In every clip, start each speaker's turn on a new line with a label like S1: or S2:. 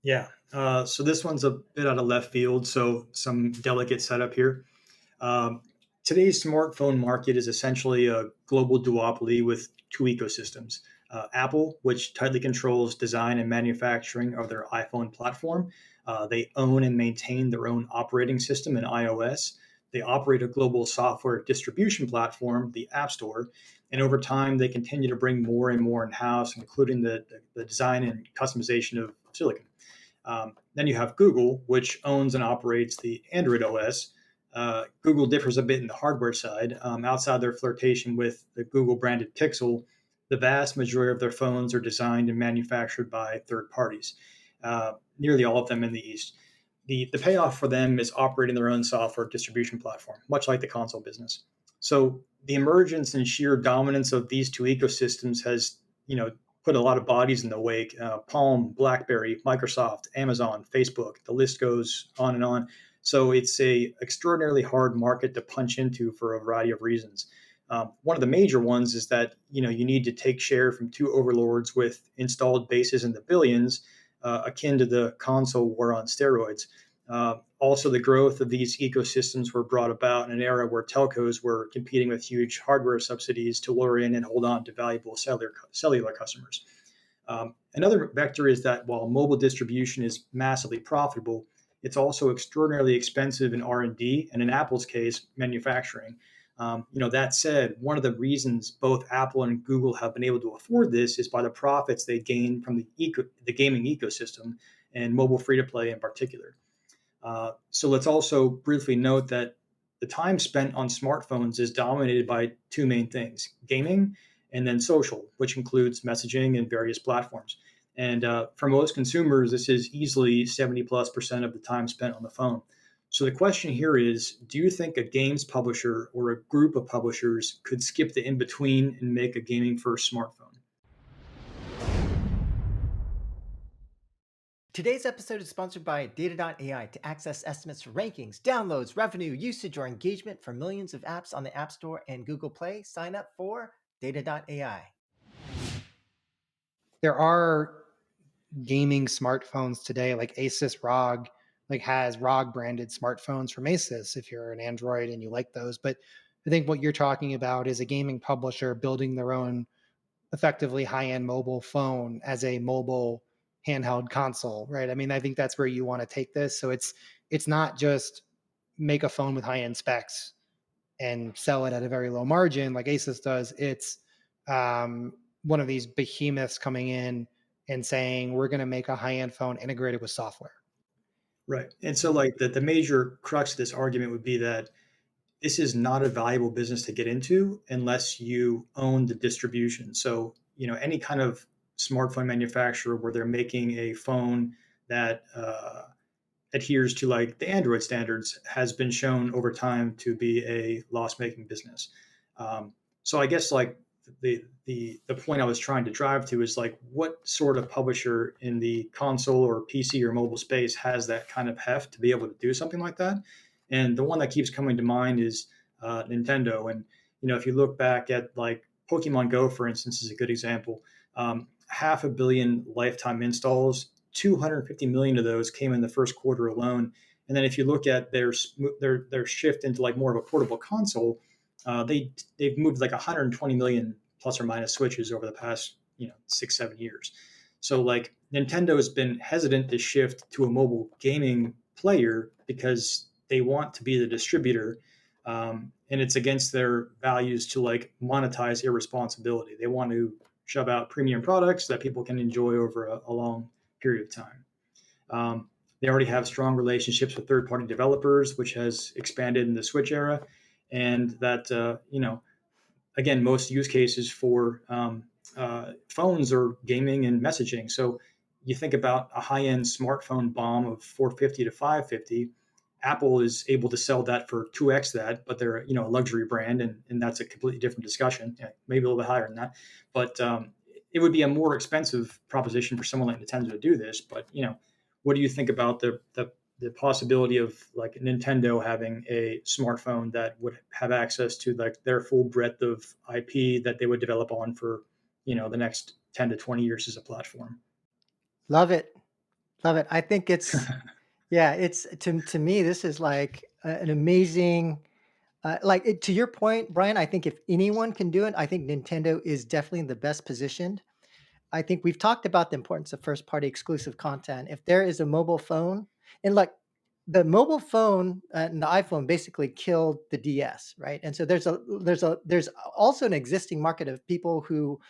S1: Yeah. So this one's a bit out of left field. So some delicate setup here. Um, Today's smartphone market is essentially a global duopoly with two ecosystems. Apple, which tightly controls design and manufacturing of their iPhone platform, they own and maintain their own operating system in iOS. They operate a global software distribution platform, the App Store, and over time they continue to bring more and more in house, including the design and customization of silicon. Then you have Google, which owns and operates the Android OS. Google differs a bit in the hardware side. Outside their flirtation with the Google branded Pixel, the vast majority of their phones are designed and manufactured by third parties, nearly all of them in the East. The payoff for them is operating their own software distribution platform, much like the console business. So the emergence and sheer dominance of these two ecosystems has, put a lot of bodies in the wake. Palm, BlackBerry, Microsoft, Amazon, Facebook. The list goes on and on. So it's a extraordinarily hard market to punch into for a variety of reasons. One of the major ones is that you need to take share from two overlords with installed bases in the billions, akin to the console war on steroids. Also, the growth of these ecosystems were brought about in an era where telcos were competing with huge hardware subsidies to lure in and hold on to valuable cellular customers. Another vector is that while mobile distribution is massively profitable, it's also extraordinarily expensive in R&D and in Apple's case, manufacturing. That said, one of the reasons both Apple and Google have been able to afford this is by the profits they gain from the gaming ecosystem and mobile free to play in particular. So let's also briefly note that the time spent on smartphones is dominated by two main things: gaming and then social, which includes messaging and various platforms. And for most consumers, this is easily 70+% of the time spent on the phone. So the question here is, do you think a games publisher or a group of publishers could skip the in between and make a gaming first smartphone?
S2: Today's episode is sponsored by Data.ai. To access estimates for rankings, downloads, revenue, usage, or engagement for millions of apps on the App Store and Google Play, sign up for Data.ai.
S3: There are gaming smartphones today, like Asus ROG, like has ROG branded smartphones from Asus if you're an Android and you like those. But I think what you're talking about is a gaming publisher building their own effectively high-end mobile phone as a mobile handheld console, right? I mean, I think that's where you want to take this. So it's not just make a phone with high-end specs and sell it at a very low margin like Asus does. It's one of these behemoths coming in and saying we're going to make a high-end phone integrated with software.
S1: Right. And so, like, the major crux of this argument would be that this is not a valuable business to get into unless you own the distribution. So, any kind of smartphone manufacturer where they're making a phone that adheres to like the Android standards has been shown over time to be a loss-making business. So I guess like the point I was trying to drive to is like what sort of publisher in the console or PC or mobile space has that kind of heft to be able to do something like that? And the one that keeps coming to mind is Nintendo. And if you look back at like Pokemon Go, for instance, is a good example. 500 million lifetime installs, 250 million of those came in the first quarter alone. And then if you look at their shift into like more of a portable console, they've moved like 120 million plus or minus switches over the past 6-7 years. So like Nintendo has been hesitant to shift to a mobile gaming player because they want to be the distributor, and it's against their values to like monetize irresponsibility. They want to shove out premium products that people can enjoy over a long period of time. They already have strong relationships with third-party developers, which has expanded in the Switch era, and that again, most use cases for phones are gaming and messaging. So you think about a high-end smartphone BOM of 450 to 550. Apple is able to sell that for 2x that, but they're a luxury brand, and that's a completely different discussion. Yeah, maybe a little bit higher than that, but it would be a more expensive proposition for someone like Nintendo to do this. But what do you think about the possibility of like Nintendo having a smartphone that would have access to like their full breadth of IP that they would develop on for the next 10 to 20 years as a platform?
S2: Love it. Love it. I think it's yeah, it's to me this is like an amazing to your point, Brian, I think if anyone can do it, I think Nintendo is definitely in the best positioned. I think we've talked about the importance of first party exclusive content. If there is a mobile phone, and like the mobile phone and the iPhone basically killed the DS, right? And so there's also an existing market of people who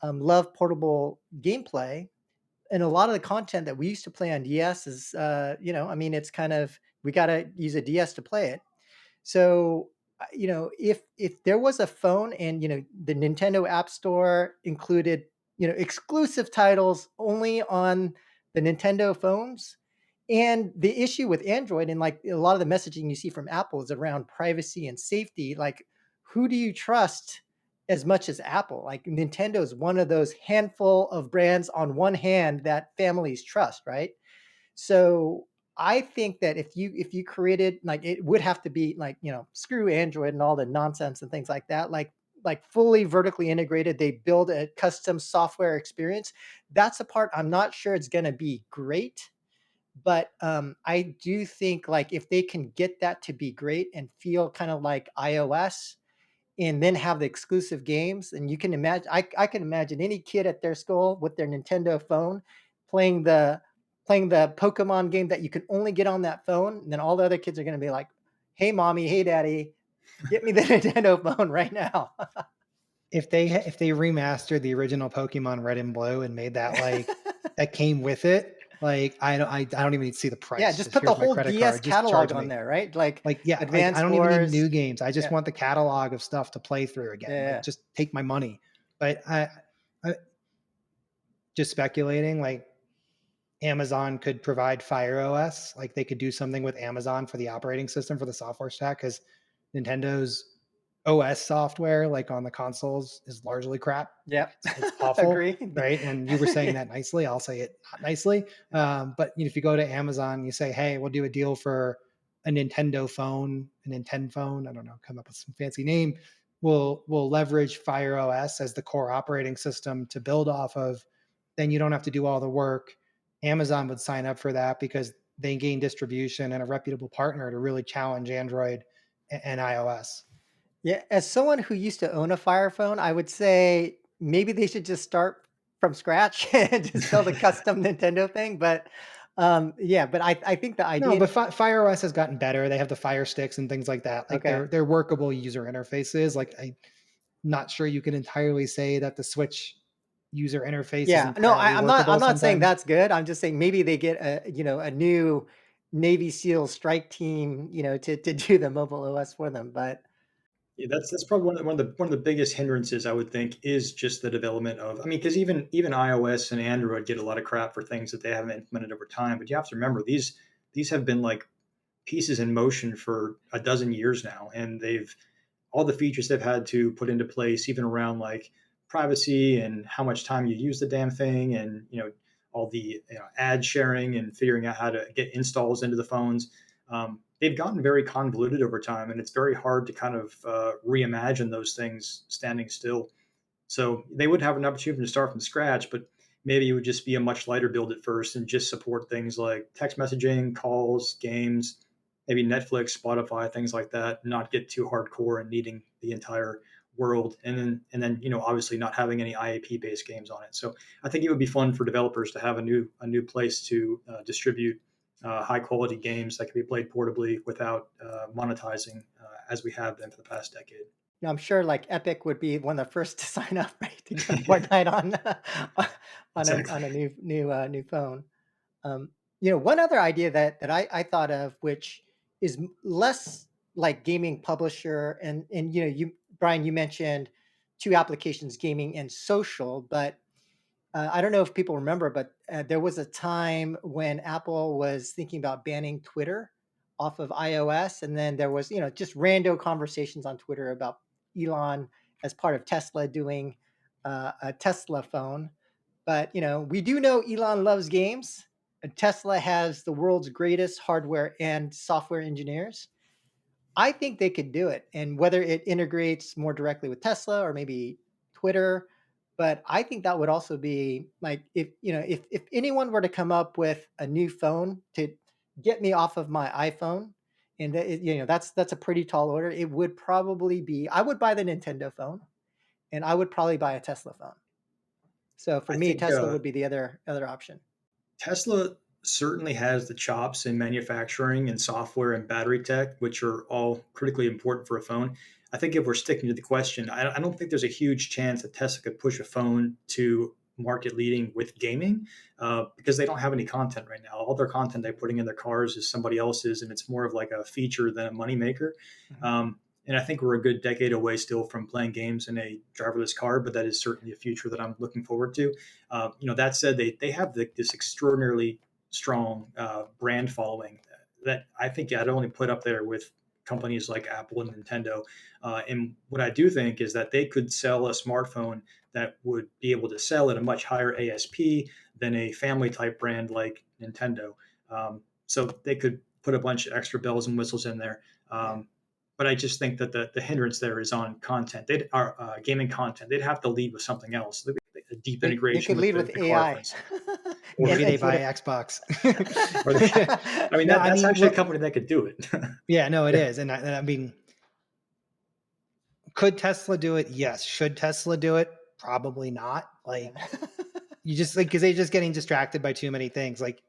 S2: love portable gameplay, and a lot of the content that we used to play on DS is, I mean, it's kind of we got to use a DS to play it. So, if there was a phone and, the Nintendo App Store included, exclusive titles only on the Nintendo phones, and the issue with Android and like a lot of the messaging you see from Apple is around privacy and safety, like who do you trust as much as Apple? Like Nintendo is one of those handful of brands on one hand that families trust, right? So I think that if you created like it would have to be like, screw Android and all the nonsense and things like that. Like fully vertically integrated, they build a custom software experience. That's the part I'm not sure it's gonna be great. But I do think like if they can get that to be great and feel kind of like iOS, and then have the exclusive games. And you can imagine, I can imagine any kid at their school with their Nintendo phone playing the playing the Pokemon game that you can only get on that phone. And then all the other kids are going to be like, "Hey, mommy, hey, daddy, get me the Nintendo phone right now."
S3: If they remastered the original Pokemon Red and Blue and made that like that came with it, like I don't even need to see the
S2: Yeah,
S3: price.
S2: just
S3: Just
S2: put the
S3: here's my
S2: whole
S3: credit
S2: DS
S3: card. Just
S2: catalog
S3: charge
S2: on
S3: me.
S2: there, right? Like
S3: Like, yeah, I
S2: Advance
S3: don't even need
S2: Wars.
S3: new games. I just
S2: Yeah,
S3: want the catalog of stuff to play through again. Like,
S2: yeah,
S3: just take my money. But I just speculating. Like, Amazon could provide Fire OS. Like, they could do something with Amazon for the operating system for the software stack because Nintendo's OS software, like on the consoles, is largely crap.
S2: yeah.
S3: Like, it's awful,
S2: Agree.
S3: right? And you were saying that nicely. I'll say it not nicely. But if you go to Amazon, you say, "Hey, we'll do a deal for a Nintendo phone, a Nintendo phone." I don't know, come up with some fancy name. We'll leverage Fire OS as the core operating system to build off of. Then you don't have to do all the work. Amazon would sign up for that because they gain distribution and a reputable partner to really challenge Android and iOS.
S2: Yeah, as someone who used to own a Fire phone, I would say maybe they should just start from scratch and just build a custom Nintendo thing. But yeah, but I think the
S3: No,
S2: idea.
S3: but Fire OS has gotten better. They have the Fire Sticks and things like that. Like,
S2: Okay,
S3: they're workable user interfaces. Like, I'm not sure you can entirely say that the Switch user interface is
S2: yeah, no,
S3: entirely
S2: I'm
S3: workable
S2: not saying
S3: sometimes.
S2: that's good. I'm just saying maybe they get a new Navy SEAL strike team, to do the mobile OS for them. But
S1: Yeah, that's probably one of the biggest hindrances I would think is just the development of. I mean, because even iOS and Android get a lot of crap for things that they haven't implemented over time. But you have to remember these have been like pieces in motion for a dozen years now, and they've all the features they've had to put into place, even around like privacy and how much time you use the damn thing, and all the ad sharing and figuring out how to get installs into the phones. They've gotten very convoluted over time, and it's very hard to kind of reimagine those things standing still. So they would have an opportunity to start from scratch, but maybe it would just be a much lighter build at first and just support things like text messaging, calls, games, maybe Netflix, Spotify, things like that. Not get too hardcore and needing the entire world, and then obviously not having any IAP based games on it. So I think it would be fun for developers to have a new place to distribute high quality games that can be played portably without monetizing as we have been for the past decade.
S2: I'm sure like Epic would be one of the first to sign up, right, to get Fortnite on on a
S1: Exactly.
S2: new phone. One other idea that I thought of, which is less like gaming publisher, and you Brian, you mentioned two applications, gaming and social, but I don't know if people remember, but there was a time when Apple was thinking about banning Twitter off of iOS, and then there was just rando conversations on Twitter about Elon as part of Tesla doing a Tesla phone. But we do know Elon loves games. And Tesla has the world's greatest hardware and software engineers. I think they could do it, and whether it integrates more directly with Tesla or maybe Twitter, But I think that would also be like if if anyone were to come up with a new phone to get me off of my iPhone, and that's a pretty tall order. It would probably be I would buy the Nintendo phone, and I would probably buy a Tesla phone. So for
S1: I
S2: me,
S1: think
S2: Tesla would be the other option.
S1: Tesla certainly has the chops in manufacturing and software and battery tech, which are all critically important for a phone. I think if we're sticking to the question, I don't think there's a huge chance that Tesla could push a phone to market leading with gaming because they don't have any content right now. All their content they're putting in their cars is somebody else's, and it's more of like a feature than a moneymaker.
S2: Mhm.
S1: And I think we're a good decade away still from playing games in a driverless car, but that is certainly a future that I'm looking forward to. That said, they have this extraordinarily strong brand following that I think I'd only put up there with companies like Apple and Nintendo. And what I do think is that they could sell a smartphone that would be able to sell at a much higher ASP than a family type brand like Nintendo. So they could put a bunch of extra bells and whistles in there.
S2: Yeah.
S1: But I just think that the hindrance there is on content. They'd are gaming content. They'd have to lead with something else. A deep
S2: They
S1: integration
S2: could
S1: with
S2: lead with
S1: the car, for
S2: AI.
S1: instance. Or,
S3: Maybe they
S2: And
S3: buy
S2: what
S3: Xbox.
S1: or I mean,
S3: No, I
S1: that's
S3: mean,
S1: actually a
S3: look,
S1: company that could do it.
S3: yeah, no, it
S1: Yeah.
S3: is, and I mean, could Tesla do it? Yes. Should Tesla do it? Probably not.
S2: Yeah.
S3: Like you just like because they're just getting distracted by too many things. Like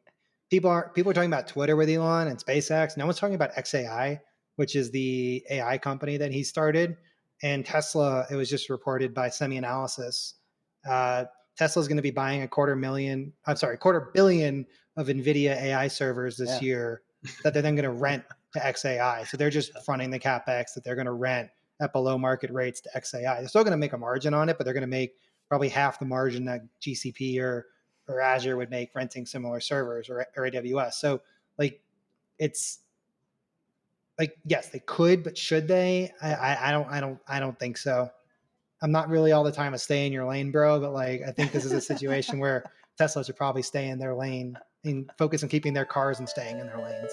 S3: people are talking about Twitter with Elon and SpaceX. No one's talking about XAI, which is the AI company that he started. And Tesla, it was just reported by Semi Analysis. Uh, Tesla's going to be buying quarter billion of NVIDIA AI servers this
S2: Yeah.
S3: year that they're then going to rent to XAI. So they're just fronting the capex that they're going to rent at below market rates to XAI. They're still going to make a margin on it, but they're going to make probably half the margin that GCP or Azure would make renting similar servers or AWS. So like it's like yes, they could, but should they? I don't think so. I'm not really all the time a stay in your lane, bro, but like I think this is a situation where Tesla should probably stay in their lane and focus on keeping their cars and staying in their lanes.